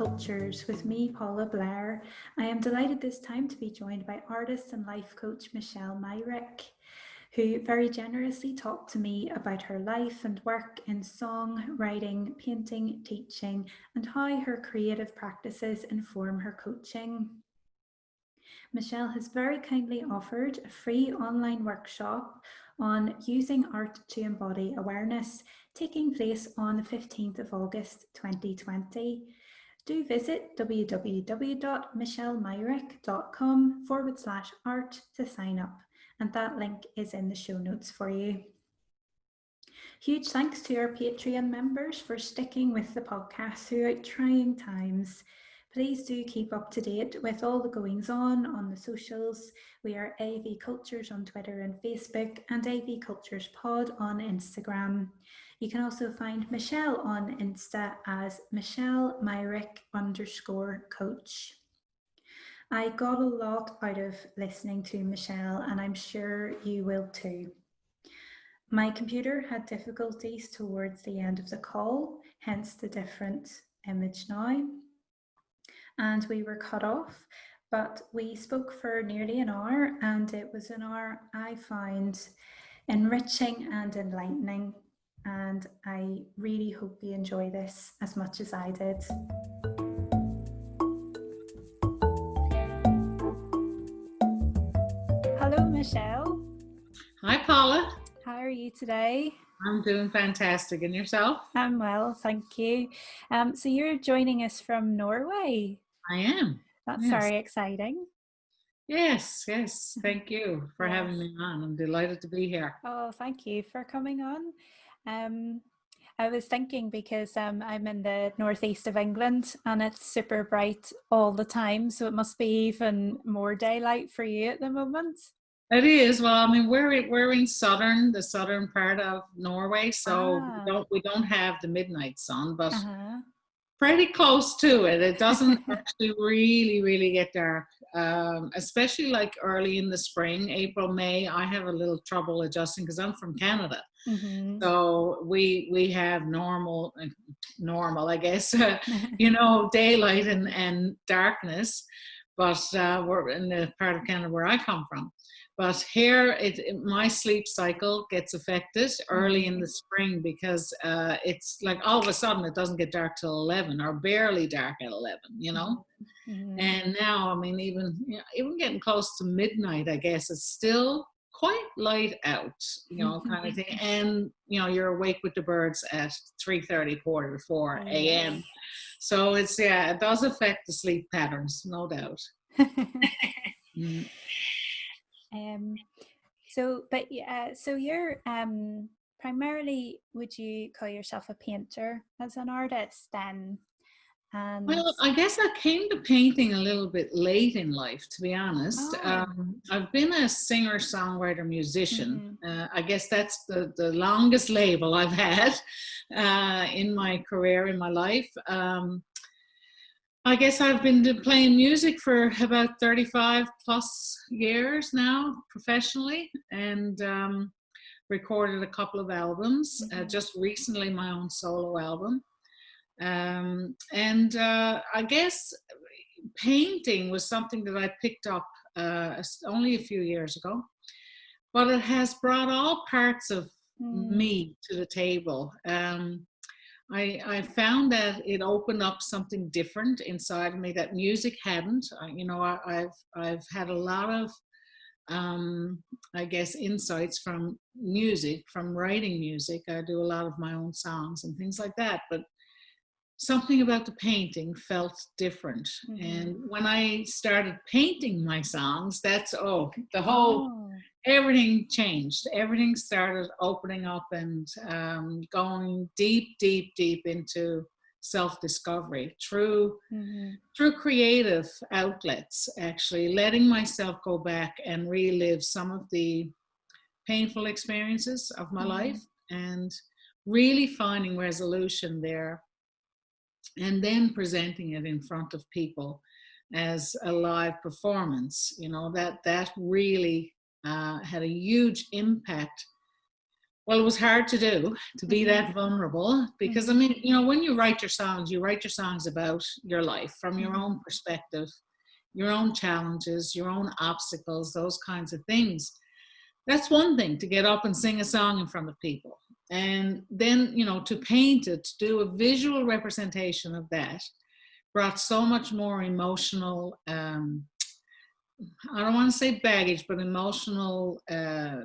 Cultures with me, Paula Blair. I am delighted this time to be joined by artist and life coach Michelle Myrick, who very generously talked to me about her life and work in song, writing, painting, teaching, and how her creative practices inform her coaching. Michelle has very kindly offered a free online workshop on using art to embody awareness, taking place on the 15th of August 2020. Do visit www.michellemyrick.com/art to sign up, and that link is in the show notes for you. Huge thanks to our Patreon members for sticking with the podcast throughout trying times. Please do keep up to date with all the goings on the socials. We are AV Cultures on Twitter and Facebook, and AV Cultures Pod on Instagram. You can also find Michelle on Insta as Michelle Myrick_coach. I got a lot out of listening to Michelle, and I'm sure you will too. My computer had difficulties towards the end of the call, hence the different image now. And we were cut off, but we spoke for nearly an hour, and it was an hour I found enriching and enlightening, and I really hope you enjoy this as much as I did. Hello, Michelle. Hi, Paula. How are you today? I'm doing fantastic. And yourself? I'm well, thank you. So you're joining us from Norway. I am. That's Yes. very exciting. Yes. Thank you for Yes. having me on. I'm delighted to be here. Oh, thank you for coming on. I was thinking because I'm in the northeast of England and it's super bright all the time, so it must be even more daylight for you at the moment. It is. Well, I mean, we're in the southern part of Norway, so we don't have the midnight sun, but pretty close to it. It doesn't actually really get dark, especially like early in the spring, April, May. I have a little trouble adjusting because I'm from Canada. Mm-hmm. So we have normal, I guess, daylight and darkness, but we're in the part of Canada where I come from. But here, my sleep cycle gets affected early in the spring because it's like all of a sudden it doesn't get dark till 11 or barely dark at 11, Mm-hmm. And now, I mean, even getting close to midnight, I guess it's still quite light out, kind of thing. And, you're awake with the birds at 3:30, 3:45 a.m. So it does affect the sleep patterns, no doubt. So you're primarily, would you call yourself a painter as an artist then? Well, I guess I came to painting a little bit late in life, to be honest. I've been a singer, songwriter, musician. I guess that's the longest label I've had in my career, in my life. I guess I've been playing music for about 35 plus years now, professionally, and recorded a couple of albums, just recently my own solo album. I guess painting was something that I picked up only a few years ago, but it has brought all parts of me to the table. I found that it opened up something different inside me that music hadn't. I've had a lot of, I guess, insights from music, from writing music. I do a lot of my own songs and things like that, but something about the painting felt different. And when I started painting my songs, everything changed. Everything started opening up and going deep into self-discovery through creative outlets, actually letting myself go back and relive some of the painful experiences of my life and really finding resolution there, and then presenting it in front of people as a live performance. That really had a huge impact Well, it was hard to do, to be that vulnerable, because I mean, you know, when you write your songs about your life from your own perspective, your own challenges, your own obstacles, those kinds of things. That's one thing, to get up and sing a song in front of people. And then, you know, to paint it, to do a visual representation of that brought so much more emotional, I don't want to say baggage, but emotional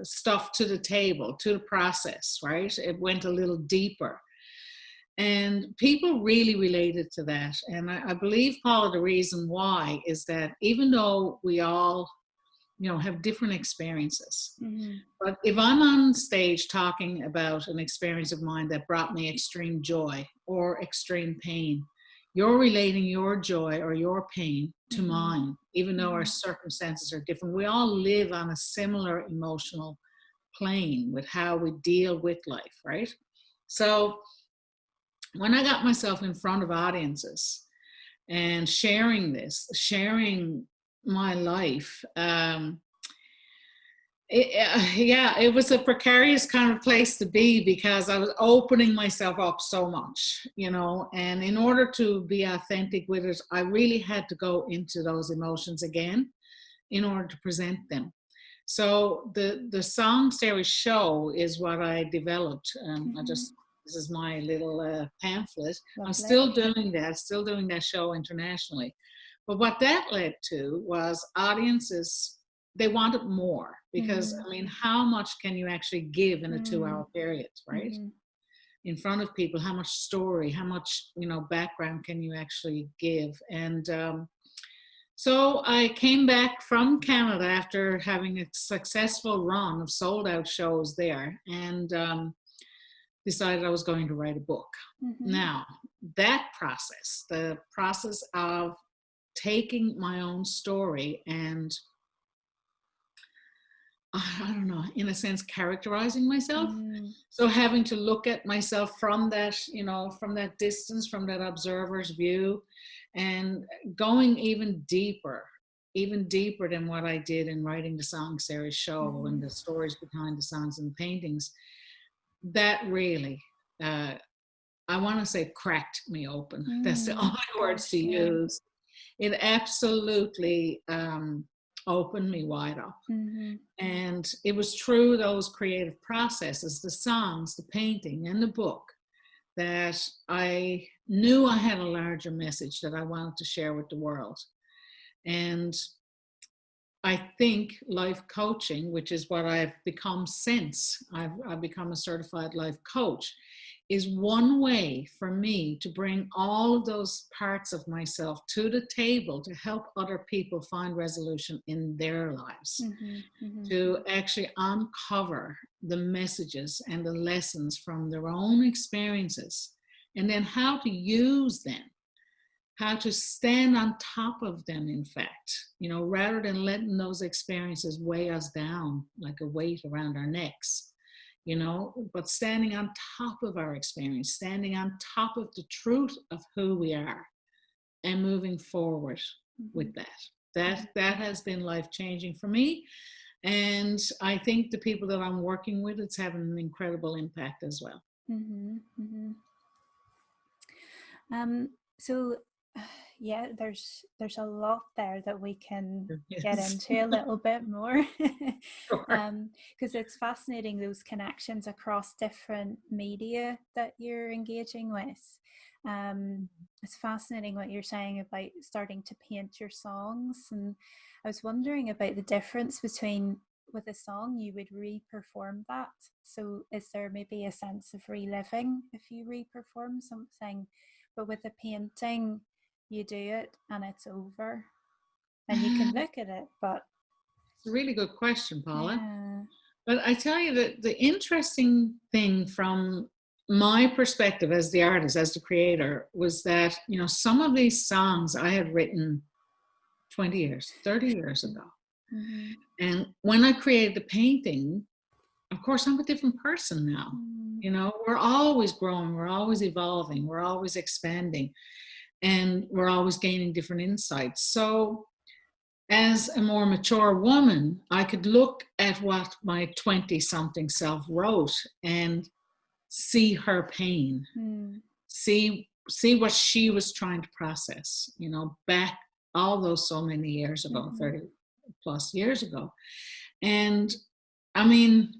stuff to the table, to the process, right? It went a little deeper. And people really related to that. And I believe, Paula, the reason why is that even though we all, you know, have different experiences, but if I'm on stage talking about an experience of mine that brought me extreme joy or extreme pain, you're relating your joy or your pain to mine, even though our circumstances are different. We all live on a similar emotional plane with how we deal with life, right? So when I got myself in front of audiences and sharing my life, it was a precarious kind of place to be, because I was opening myself up so much, you know, and in order to be authentic with it, I really had to go into those emotions again in order to present them. So the song series show is what I developed. This is my little pamphlet. Lovely. I'm still doing that show internationally. But what that led to was audiences, they wanted more, because I mean, how much can you actually give in a 2-hour period, right? In front of people, how much story, how much, you know, background can you actually give? And so I came back from Canada after having a successful run of sold out shows there, and decided I was going to write a book. Now, that process, the process of taking my own story and, I don't know, in a sense, characterizing myself. So having to look at myself from that, you know, from that distance, from that observer's view, and going even deeper than what I did in writing the song series show and the stories behind the songs and the paintings, that really, I want to say, cracked me open. That's the only words to use. It absolutely opened me wide up. And it was through those creative processes, the songs, the painting, and the book, that I knew I had a larger message that I wanted to share with the world. And I think life coaching, which is what I've become since I've become a certified life coach, is one way for me to bring all of those parts of myself to the table to help other people find resolution in their lives, to actually uncover the messages and the lessons from their own experiences, and then how to use them, how to stand on top of them, in fact, you know, rather than letting those experiences weigh us down like a weight around our necks, you know, but standing on top of our experience, standing on top of the truth of who we are, and moving forward with that. That has been life-changing for me. And I think the people that I'm working with, it's having an incredible impact as well. So yeah, there's a lot there that we can get into a little bit more, because it's fascinating, those connections across different media that you're engaging with. It's fascinating what you're saying about starting to paint your songs, and I was wondering about the difference between, with a song you would re-perform that, so is there maybe a sense of reliving if you re-perform something, but with a painting you do it and it's over and you can look at it? But it's a really good question, Paula. But I tell you that the interesting thing from my perspective as the artist, as the creator, was that, you know, some of these songs I had written 20 years, 30 years ago. And when I created the painting, of course, I'm a different person now. You know, we're always growing, we're always evolving, we're always expanding, and we're always gaining different insights. So as a more mature woman, I could look at what my 20-something self wrote and see her pain, see what she was trying to process, back all those so many years ago, 30 plus years ago. And I mean,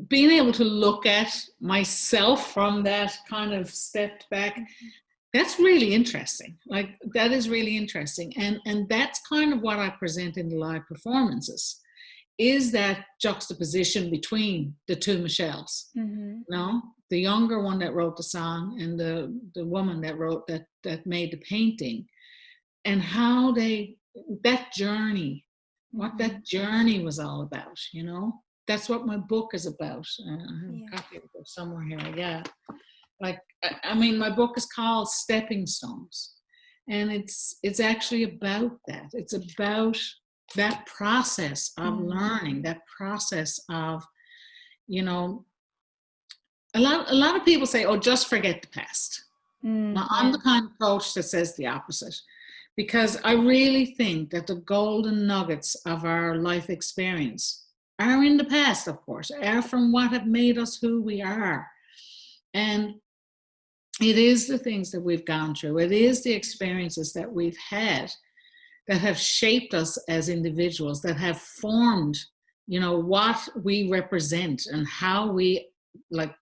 being able to look at myself from that kind of stepped back, that's really interesting. Like, that is really interesting. And that's kind of what I present in the live performances, is that juxtaposition between the two Michelles. The younger one that wrote the song and the woman that wrote that made the painting, and how that journey, what that journey was all about, That's what my book is about. I have a copy of it somewhere here. Yeah. Like, I mean, my book is called Stepping Stones, and it's actually about that. It's about that process of learning, that process of, a lot of people say, oh, just forget the past. Now, I'm the kind of coach that says the opposite, because I really think that the golden nuggets of our life experience are in the past, of course, are from what have made us who we are. And it is the things that we've gone through. It is the experiences that we've had that have shaped us as individuals, that have formed, what we represent and how we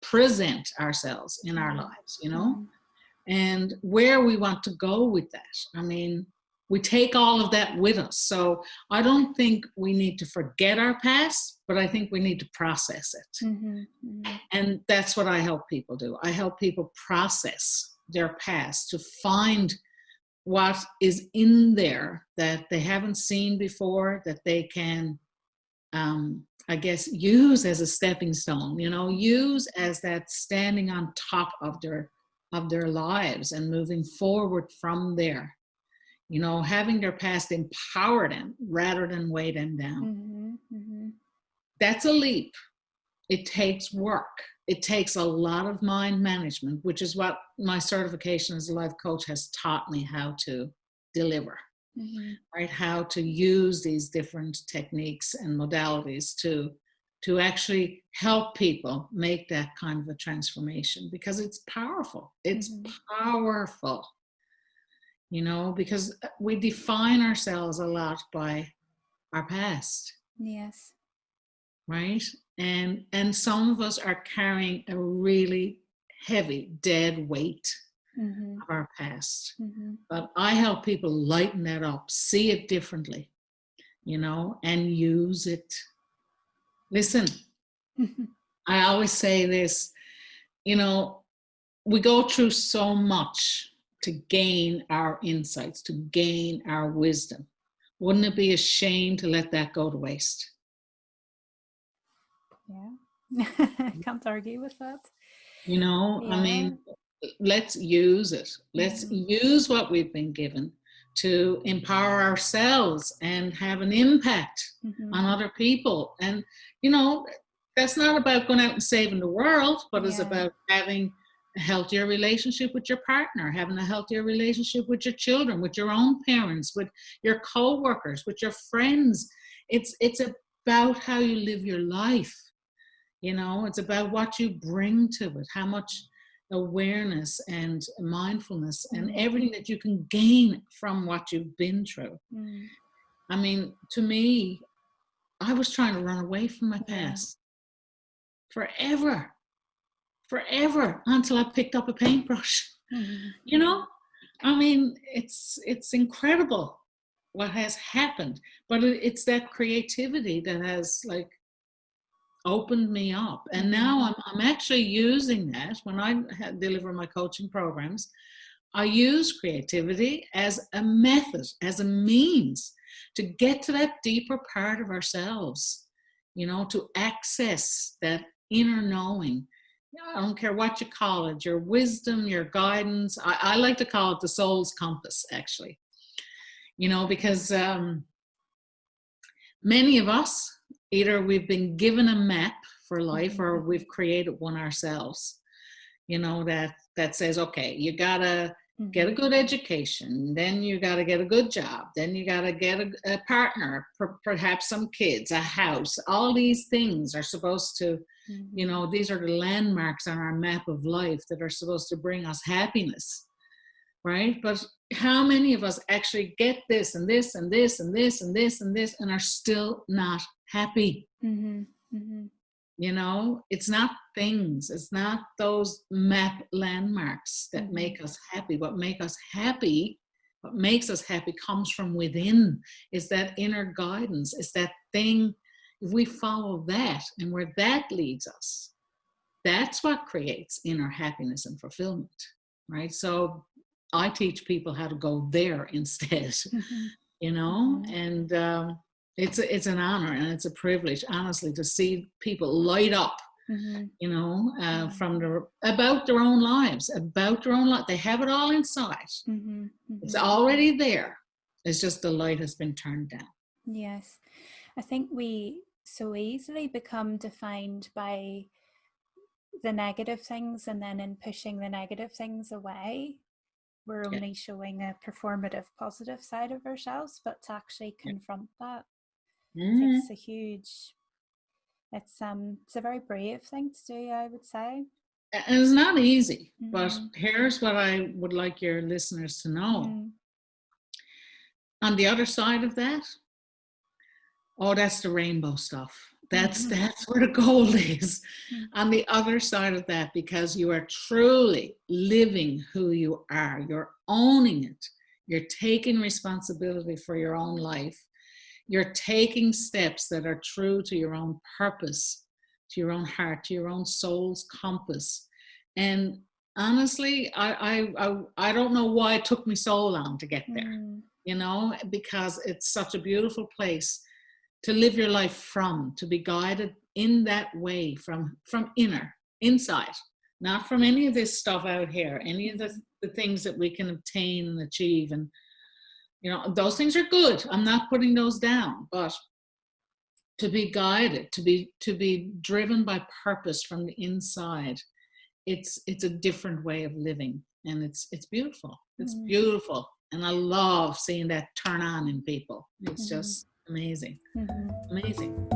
present ourselves in our lives, and where we want to go with that. I mean, we take all of that with us. So I don't think we need to forget our past, but I think we need to process it. And that's what I help people do. I help people process their past, to find what is in there that they haven't seen before, that they can, I guess, use as a stepping stone, use as that standing on top of their lives and moving forward from there. Having their past empower them rather than weigh them down. That's a leap. It takes work. It takes a lot of mind management, which is what my certification as a life coach has taught me how to deliver, right? How to use these different techniques and modalities to actually help people make that kind of a transformation, because it's powerful. It's powerful. Because we define ourselves a lot by our past. Yes. Right? And some of us are carrying a really heavy, dead weight of our past. But I help people lighten that up, see it differently, and use it. Listen, I always say this, we go through so much to gain our insights, to gain our wisdom. Wouldn't it be a shame to let that go to waste? Yeah. I can't argue with that. I mean, let's use it. Let's use what we've been given to empower ourselves and have an impact on other people. And, that's not about going out and saving the world, but it's about having a healthier relationship with your partner, having a healthier relationship with your children, with your own parents, with your co-workers, with your friends. It's about how you live your life. It's about what you bring to it, how much awareness and mindfulness and everything that you can gain from what you've been through. I mean, to me, I was trying to run away from my past forever, until I picked up a paintbrush. I mean, it's incredible what has happened, but it's that creativity that has opened me up. And now I'm actually using that when I deliver my coaching programs. I use creativity as a method, as a means to get to that deeper part of ourselves, to access that inner knowing. I don't care what you call it, your wisdom, your guidance. I like to call it the soul's compass, actually, because many of us, either we've been given a map for life or we've created one ourselves, that says, okay, you gotta get a good education, then you got to get a good job, then you got to get a partner, perhaps some kids, a house. All these things are supposed to, these are the landmarks on our map of life that are supposed to bring us happiness, right? But how many of us actually get this and this and this and this and this and this and are still not happy? It's not things, it's not those map landmarks that make us happy. What makes us happy comes from within. Is that inner guidance, is that thing. If we follow that and where that leads us, that's what creates inner happiness and fulfillment, right? So I teach people how to go there instead, and it's an honor and it's a privilege, honestly, to see people light up, about their own lives, They have it all inside. It's already there. It's just the light has been turned down. Yes. I think we so easily become defined by the negative things, and then in pushing the negative things away, we're only showing a performative positive side of ourselves. But to actually confront that takes it's a very brave thing to do, I would say. And it's not easy, but here's what I would like your listeners to know. On the other side of that, that's the rainbow stuff. That's where the gold is. On the other side of that, because you are truly living who you are, you're owning it, you're taking responsibility for your own life, you're taking steps that are true to your own purpose, to your own heart, to your own soul's compass. And honestly, I don't know why it took me so long to get there, because it's such a beautiful place to live your life from, to be guided in that way from inside, not from any of this stuff out here, any of the things that we can obtain and achieve. And, those things are good. I'm not putting those down, but to be guided, to be driven by purpose from the inside, it's a different way of living. And it's beautiful. It's beautiful. And I love seeing that turn on in people. It's just amazing. Amazing.